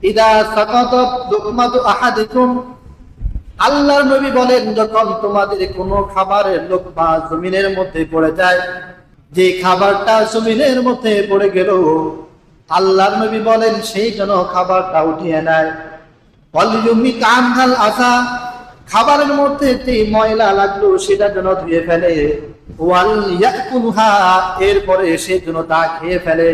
ইদা সাকাতাত লুকমাতু আহাদিকুম, আল্লাহর নবী বলেন যখন তোমাদের কোনো খাবারের লোকমা জমিনের মধ্যে পড়ে যায়, যে খাবারটা জমিনের মধ্যে পড়ে গেল, আল্লাহর নবী বলেন সেই জন্য খাবারটা উঠিয়ে নেয়। ওয়ালিয়ুমি কানহাল আসা, খাবারের মধ্যে যে ময়লা লাগলো সেটা যেন ধুয়ে ফেলে। ওয়াল ইয়াকুলহা, এরপরে সে যেন তা খেয়ে ফেলে।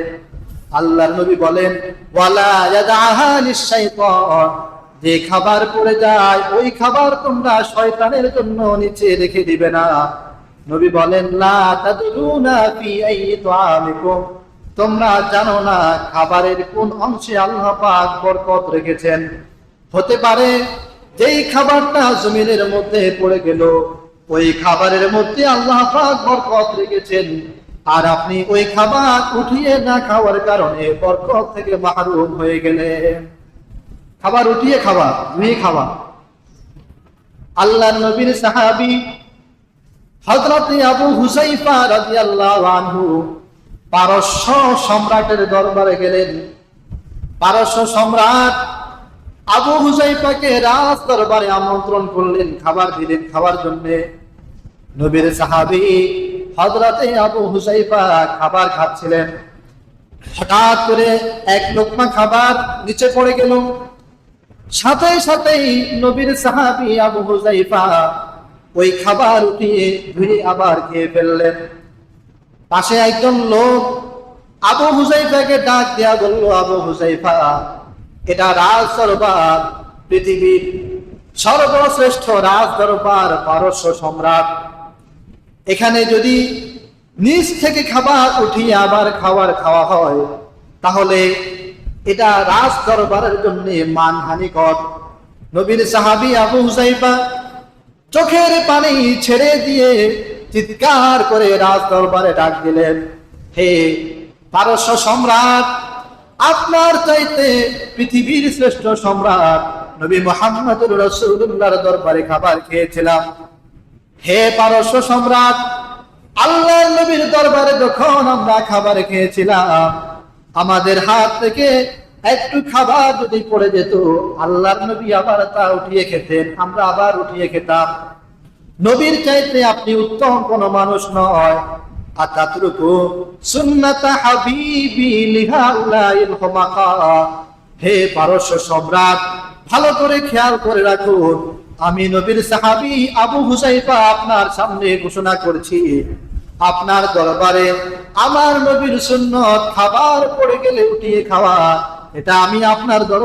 আল্লাহর নবী বলেন ওয়ালা ইয়াদাহা লিশাইতান, যে খাবার পড়ে যায় ওই খাবার তোমরা শয়তানের জন্য নিচে রেখে দিবে না। নবী বলেন লা তাদরুনা ফি আইয়ি তুআমিকুম, তোমরা জানো না খাবারের কোন অংশে আল্লাহ পাক বরকত রেখেছেন। হতে পারে যেই খাবারটা জমিনের মধ্যে পড়ে গেল ওই খাবারের মধ্যে আল্লাহ পাক বরকত রেখেছেন, আর আপনি ওই খাবার উঠিয়ে না খাওয়ার কারণে বরকত থেকে মাহরুম হয়ে গেলেন। খাবার উঠিয়ে খাওয়া, ধুয়ে খাওয়া। আল্লাহর নবীর সাহাবী হযরত আবু হুযায়ফা রাদিয়াল্লাহু আনহু পারস্য সম্রাটের দরবারে গেলেন। পারস্য সম্রাট আবু হুযায়ফাকে রাজ দরবারে আমন্ত্রণ করলেন, খাবার দিলেন খাওয়ার জন্য। নবীর সাহাবী হযরত আবু হুযায়ফা খাবার খাচ্ছিলেন, হঠাৎ করে এক লোকমা খাবার নিচে পড়ে গেল। সাথে সাথেই নবীর সাহাবী আবু হুযায়ফা ওই খাবার উঠিয়ে ধুয়ে আবার খেয়ে ফেললেন। পাশে একজন লোক আবু হুযায়ফাকে ডাক দেয়া বলল, আবু হুযায়ফা, এটা রাজ দরবার, পৃথিবীর সর্বশ্রেষ্ঠ রাজ দরবার পারস্য সম্রাট। এখানে যদি নিচ থেকে খাবার উঠিয়ে আবার খাওয়া হয় তাহলে এটা রাজ দরবারের জন্য মানহানিকর। নবীর সাহাবী আবু হুযায়ফা চোখের পানি ছেড়ে দিয়ে চিৎকার করে রাজ দরবারে ডাক দিলেন, হে পারস্য সম্রাট, আপনার চাইতে পৃথিবীর শ্রেষ্ঠ সম্রাট নবী মুহাম্মদুর রাসূলুল্লাহর দরবারে খাবার খেয়েছিলাম। হে পারস্য সম্রাট, আল্লাহর নবীর দরবারে যখন আমরা খাবার খেয়েছিলাম, আমাদের হাত থেকে একটু খাবার যদি পড়ে যেত, আল্লাহর নবী আবার তা উঠিয়ে খেতেন, আমরা আবার উঠিয়ে খেতাম। নবীর চাইতে আপনি উত্তম কোন মানুষ নয়। আতাতরুকু সুন্নাতা হাবিবি লিহাউলাইল হুমাকা, হে পারস্য সম্রাট, ভালো করে খেয়াল করে রাখুন, আমি নবীর সাহাবী আবু হুযায়ফা আপনার সামনে ঘোষণা করছি, আপনার দরবারে আমার নবীর সুন্নত খাবার পড়ে গেলে উঠিয়ে খাওয়া, এটা আমি আপনার দরবারে